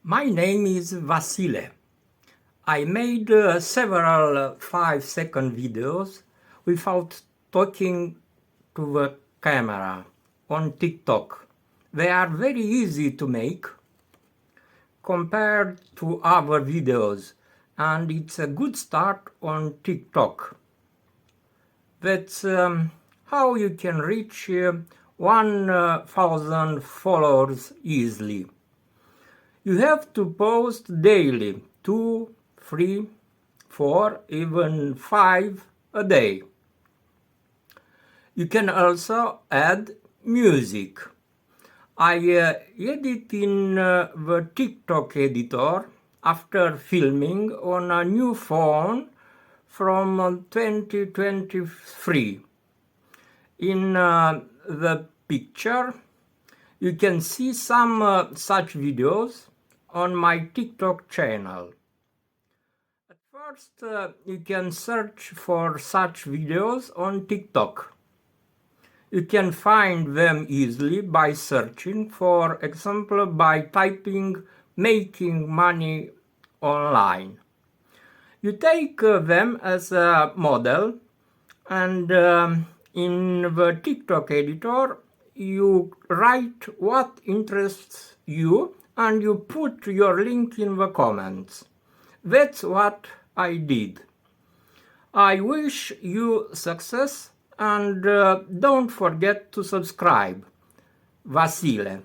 My name is Vasile. I made several 5-second videos without talking to the camera on TikTok. They are very easy to make compared to other videos, and it's a good start on TikTok. That's how you can reach 1,000 followers easily. You have to post daily, 2, 3, 4, even 5 a day. You can also add music. I edit in the TikTok editor after filming on a new phone from 2023. In the picture, you can see some such videos on my TikTok channel. At first, you can search for such videos on TikTok. You can find them easily by searching, for example, by typing "making money online." You take them as a model, and in the TikTok editor, you write what interests you and you put your link in the comments. That's what I did. I wish you success and don't forget to subscribe. Vasile.